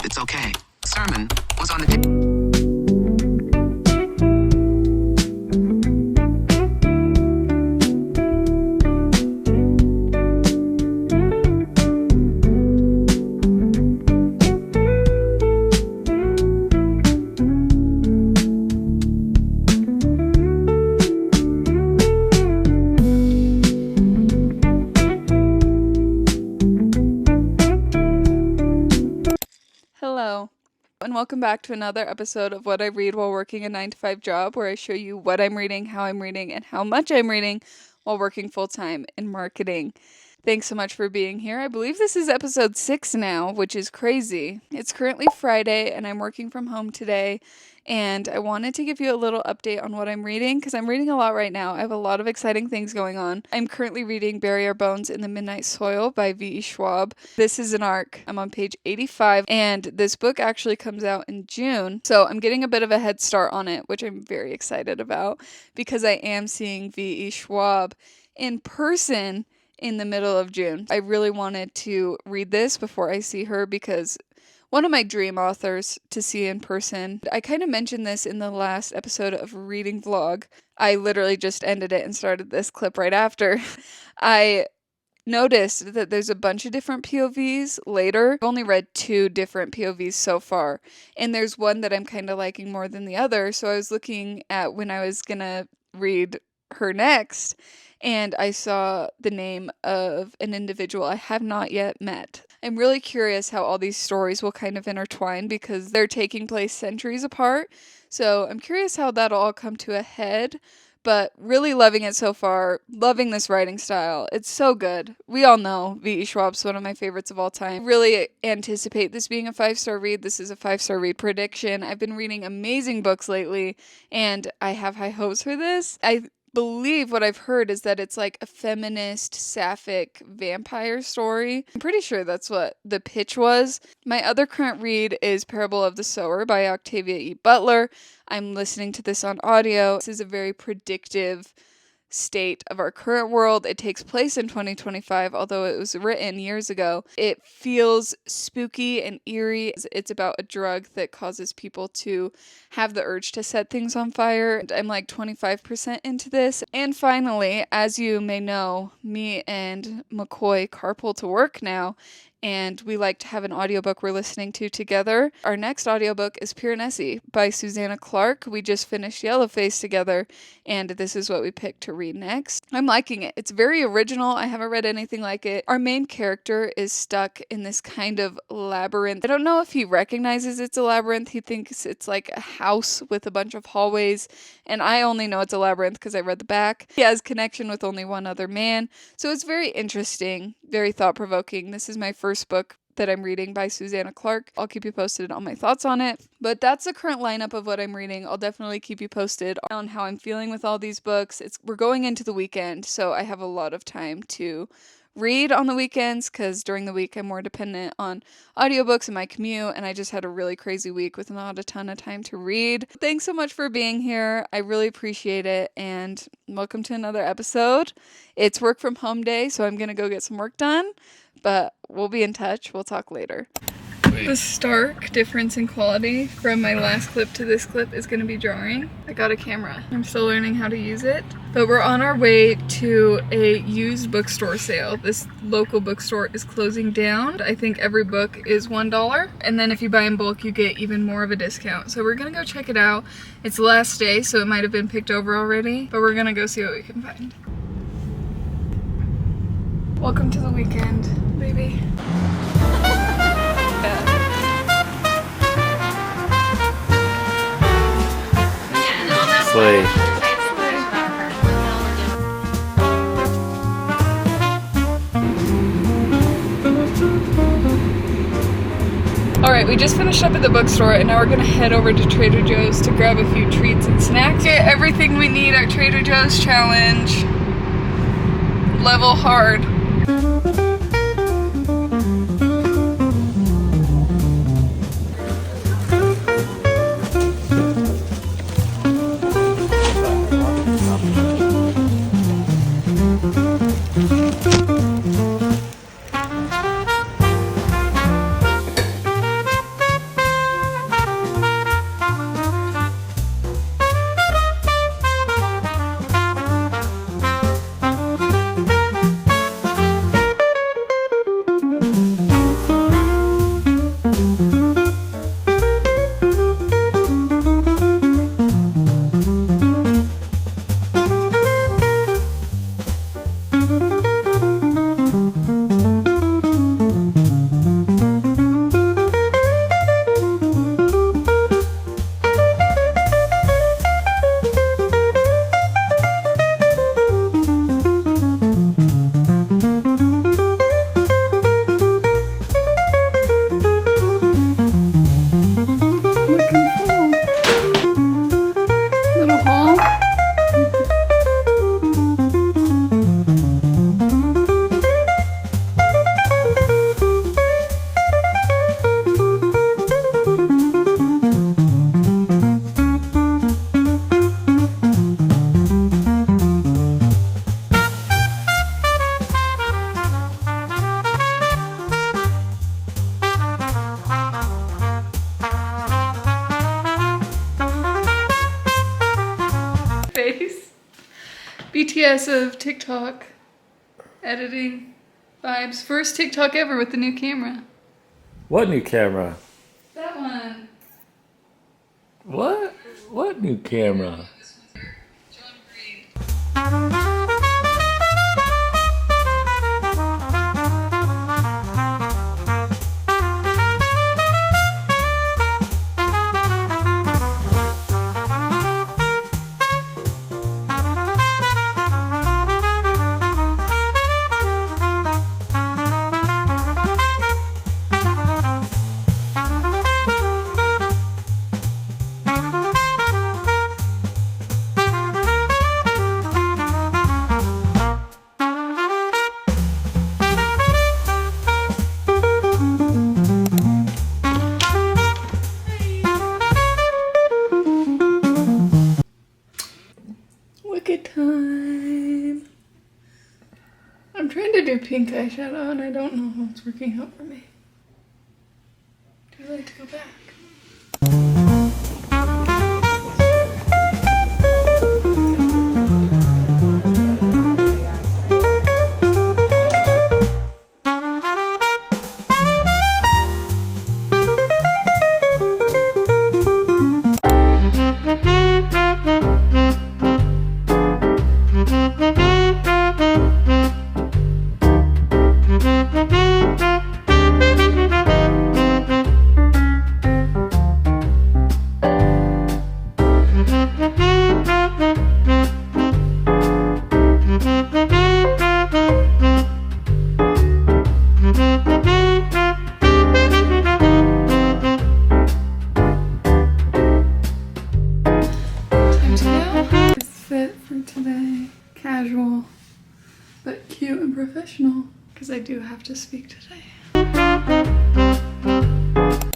It's okay. Sermon was on the Hello, and welcome back to another episode of What I Read While Working a 9-to-5 job, where I show you what I'm reading, and how much I'm reading while working full-time in marketing. Thanks so much for being here. I believe this is episode 6 now, which is crazy. It's currently Friday, and I'm working from home today, and I wanted to give you a little update on what I'm reading, because I'm reading a lot right now. I have a lot of exciting things going on. I'm currently reading Bury Our Bones in the Midnight Soil by V.E. Schwab. This is an arc. I'm on page 85, and this book actually comes out in June, so I'm getting a bit of a head start on it, which I'm very excited about, because I am seeing V.E. Schwab in person in the middle of June. I really wanted to read this before I see her because one of my dream authors to see in person. I kind of mentioned this in the last episode of Reading Vlog. I literally just ended it and started this clip right after. I noticed that there's a bunch of different POVs later. I've only read 2 different POVs so far, and there's one that I'm kind of liking more than the other, so I was looking at when I was gonna read her next, and I saw the name of an individual I have not yet met. I'm really curious how all these stories will kind of intertwine because they're taking place centuries apart, so I'm curious how that'll all come to a head. But really loving it so far, loving this writing style. It's so good. We all know V.E. Schwab's one of my favorites of all time. I really anticipate this being a 5-star read. This is a 5-star read prediction. I've been reading amazing books lately, and I have high hopes for this. I believe what I've heard is that it's like a feminist sapphic vampire story. I'm pretty sure that's what the pitch was. My other current read is Parable of the Sower by Octavia E. Butler. I'm listening to this on audio. This is a very predictive state of our current world. It takes place in 2025, although it was written years ago. It feels spooky and eerie. It's about a drug that causes people to have the urge to set things on fire. I'm like 25% into this. And finally, as you may know, me and McCoy carpool to work now, and we like to have an audiobook we're listening to together. Our next audiobook is Piranesi by Susanna Clark. We just finished Yellowface together, and this is what we picked to read next. I'm liking it. It's very original. I haven't read anything like it. Our main character is stuck in this kind of labyrinth. I don't know if he recognizes it's a labyrinth. He thinks it's like a house with a bunch of hallways, and I only know it's a labyrinth because I read the back. He has connection with only one other man, so it's very interesting, very thought-provoking. This is my first book that I'm reading by Susanna Clark. I'll keep you posted on my thoughts on it. But that's the current lineup of what I'm reading. I'll definitely keep you posted on how I'm feeling with all these books. We're going into the weekend, so I have a lot of time to read on the weekends because during the week I'm more dependent on audiobooks and my commute, and I just had a really crazy week with not a ton of time to read. Thanks so much for being here. I really appreciate it, and welcome to another episode. It's work from home day, so I'm gonna go get some work done, but we'll be in touch. We'll talk later. The stark difference in quality from my last clip to this clip is going to be jarring. I got a camera. I'm still learning how to use it. But we're on our way to a used bookstore sale. This local bookstore is closing down. I think every book is $1. And then if you buy in bulk, you get even more of a discount. So we're going to go check it out. It's the last day, so it might have been picked over already. But we're going to go see what we can find. Welcome to the weekend, baby. Slay. Alright, we just finished up at the bookstore and now we're gonna head over to Trader Joe's to grab a few treats and snacks. Get everything we need at Trader Joe's challenge. Level hard. BTS of TikTok editing vibes. First TikTok ever with the new camera. What new camera? That one. What? What new camera? John Green. Wicked time. I'm trying to do pink eyeshadow and I don't know how it's working out for me. Do I like to go back? Today, casual, but cute and professional, because I do have to speak today.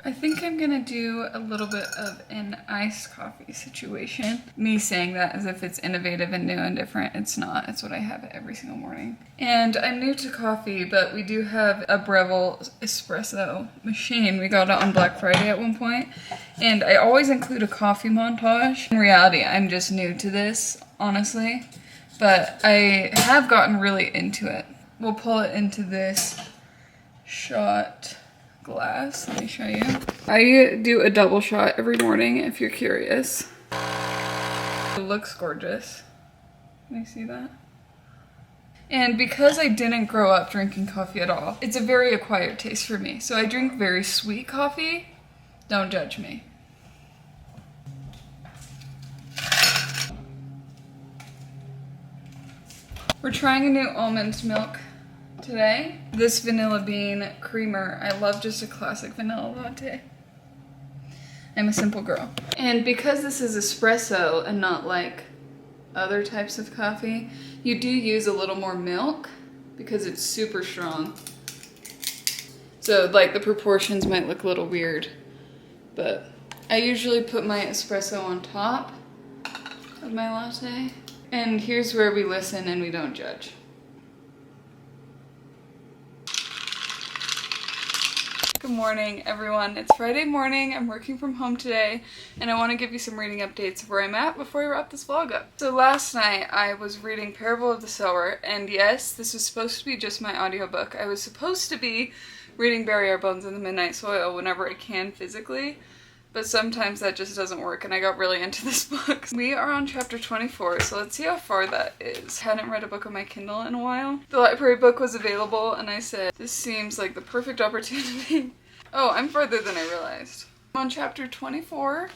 I think I'm gonna do a little bit of an iced coffee situation. Me saying that as if it's innovative and new and different. It's not. It's what I have every single morning. And I'm new to coffee, but we do have a Breville espresso machine. We got it on Black Friday at one point, and I always include a coffee montage. In reality, I'm just new to this, honestly, but I have gotten really into it. We'll pull it into this shot glass. Let me show you. I do a double shot every morning if you're curious. It looks gorgeous. Can you see that? And because I didn't grow up drinking coffee at all, it's a very acquired taste for me. So I drink very sweet coffee. Don't judge me. We're trying a new almond milk today. This vanilla bean creamer, I love just a classic vanilla latte. I'm a simple girl. And because this is espresso and not like other types of coffee, you do use a little more milk because it's super strong. So like the proportions might look a little weird, but I usually put my espresso on top of my latte. And here's where we listen and we don't judge. Good morning, everyone. It's Friday morning. I'm working from home today, and I want to give you some reading updates of where I'm at before I wrap this vlog up. So last night, I was reading Parable of the Sower, and yes, this was supposed to be just my audiobook. I was supposed to be reading Bury Our Bones in the Midnight Soil whenever I can physically, but sometimes that just doesn't work, and I got really into this book. We are on chapter 24, so let's see how far that is. Hadn't read a book on my Kindle in a while. The library book was available, and I said, this seems like the perfect opportunity. Oh, I'm further than I realized. I'm on chapter 24,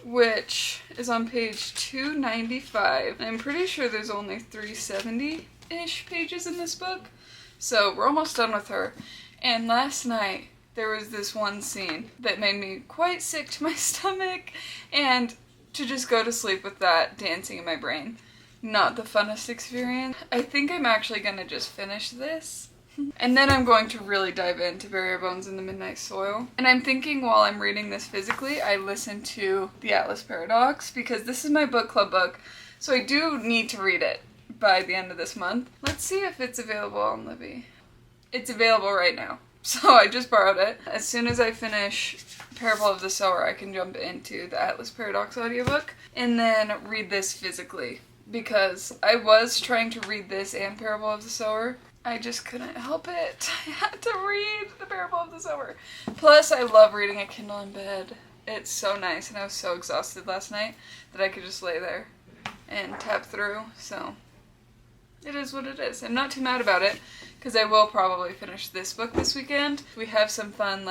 which is on page 295. I'm pretty sure there's only 370-ish pages in this book, so we're almost done with her. And last night, there was this one scene that made me quite sick to my stomach, and to just go to sleep with that dancing in my brain. Not the funnest experience. I think I'm actually gonna just finish this, and then I'm going to really dive into Bury Our Bones in the Midnight Soil. And I'm thinking while I'm reading this physically, I listen to The Atlas Paradox, because this is my book club book, so I do need to read it by the end of this month. Let's see if it's available on Libby. It's available right now. So I just borrowed it. As soon as I finish Parable of the Sower, I can jump into the Atlas Paradox audiobook and then read this physically because I was trying to read this and Parable of the Sower. I just couldn't help it. I had to read the Parable of the Sower. Plus, I love reading a Kindle in bed. It's so nice, and I was so exhausted last night that I could just lay there and tap through, so it is what it is. I'm not too mad about it, because I will probably finish this book this weekend. We have some fun,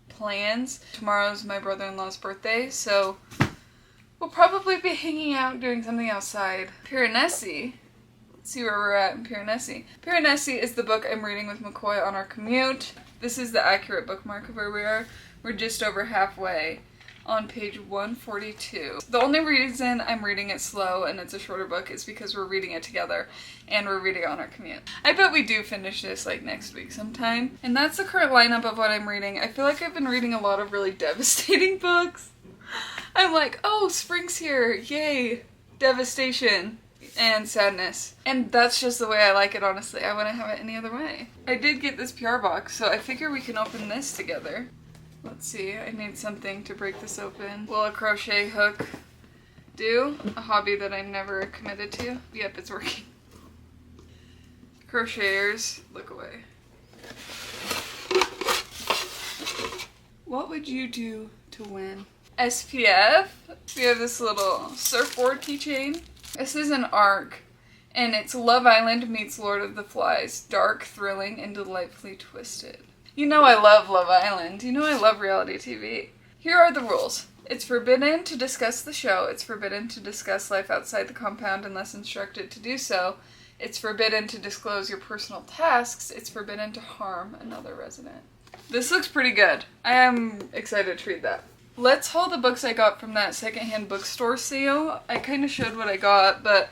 plans. Tomorrow's my brother-in-law's birthday, so we'll probably be hanging out doing something outside. Piranesi. Let's see where we're at in Piranesi. Piranesi is the book I'm reading with McCoy on our commute. This is the accurate bookmark of where we are. We're just over halfway on page 142. The only reason I'm reading it slow and it's a shorter book is because we're reading it together and we're reading on our commute. I bet we do finish this next week sometime. And that's the current lineup of what I'm reading. I feel like I've been reading a lot of really devastating books. I'm like, oh, spring's here, yay, devastation and sadness. And that's just the way I like it, honestly. I wouldn't have it any other way. I did get this PR box, so I figure we can open this together. Let's see, I need something to break this open. Will a crochet hook do? A hobby that I'm never committed to. Yep, it's working. Crocheters, look away. What would you do to win? SPF. We have this little surfboard keychain. This is an ARC, and it's Love Island meets Lord of the Flies. Dark, thrilling, and delightfully twisted. You know I love Love Island. You know I love reality TV. Here are the rules. It's forbidden to discuss the show. It's forbidden to discuss life outside the compound unless instructed to do so. It's forbidden to disclose your personal tasks. It's forbidden to harm another resident. This looks pretty good. I am excited to read that. Let's haul the books I got from that secondhand bookstore sale. I kind of showed what I got, but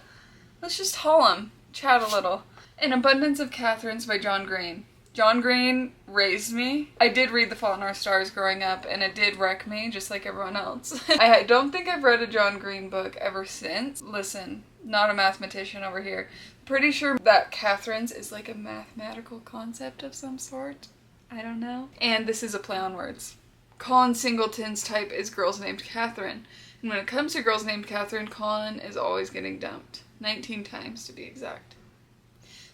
let's just haul them. Chat a little. An Abundance of Catherines by John Green. John Green raised me. I did read The Fault in Our Stars growing up, and it did wreck me, just like everyone else. I don't think I've read a John Green book ever since. Listen, not a mathematician over here. Pretty sure that Catherines is like a mathematical concept of some sort. I don't know. And this is a play on words. Colin Singleton's type is girls named Catherine. And when it comes to girls named Catherine, Colin is always getting dumped. 19 times to be exact.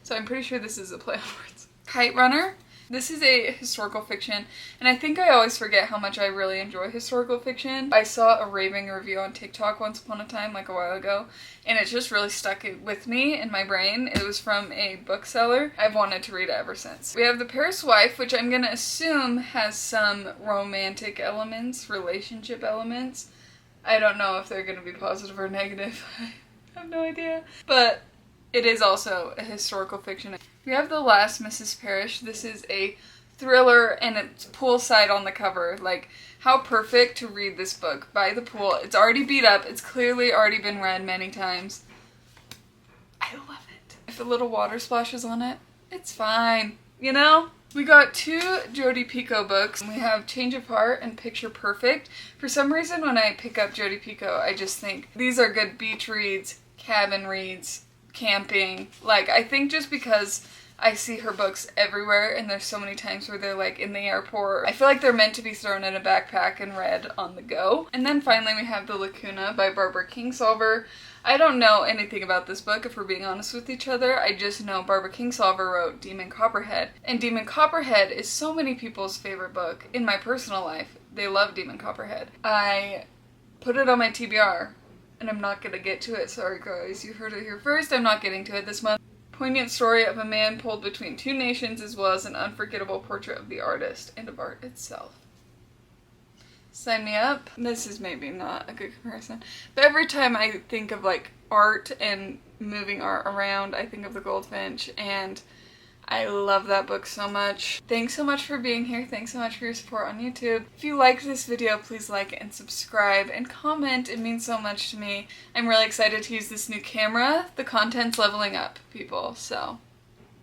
So I'm pretty sure this is a play on words. Kite Runner. This is a historical fiction, and I think I always forget how much I really enjoy historical fiction. I saw a raving review on TikTok once upon a time, a while ago, and it just really stuck with me in my brain. It was from a bookseller. I've wanted to read it ever since. We have The Paris Wife, which I'm gonna assume has some romantic elements, relationship elements. I don't know if they're gonna be positive or negative. I have no idea. But it is also a historical fiction. We have The Last Mrs. Parrish. This is a thriller, and it's poolside on the cover. How perfect to read this book by the pool. It's already beat up. It's clearly already been read many times. I love it. If a little water splashes on it, it's fine. You know? We got 2 Jodi Picoult books. We have Change of Heart and Picture Perfect. For some reason, when I pick up Jodi Picoult, I just think these are good beach reads, cabin reads, camping. I think just because I see her books everywhere, and there's so many times where they're in the airport. I feel like they're meant to be thrown in a backpack and read on the go. And then finally we have The Lacuna by Barbara Kingsolver. I don't know anything about this book, if we're being honest with each other. I just know Barbara Kingsolver wrote Demon Copperhead. And Demon Copperhead is so many people's favorite book in my personal life. They love Demon Copperhead. I put it on my TBR, and I'm not gonna get to it. Sorry guys, you heard it here first. I'm not getting to it this month. Poignant story of a man pulled between 2 nations, as well as an unforgettable portrait of the artist and of art itself. Sign me up. This is maybe not a good comparison, but every time I think of art and moving art around, I think of The Goldfinch, and I love that book so much. Thanks so much for being here. Thanks so much for your support on YouTube. If you liked this video, please like and subscribe and comment. It means so much to me. I'm really excited to use this new camera. The content's leveling up, people, so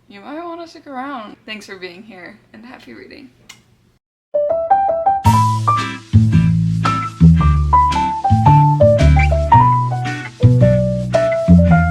you might want to stick around. Thanks for being here, and happy reading.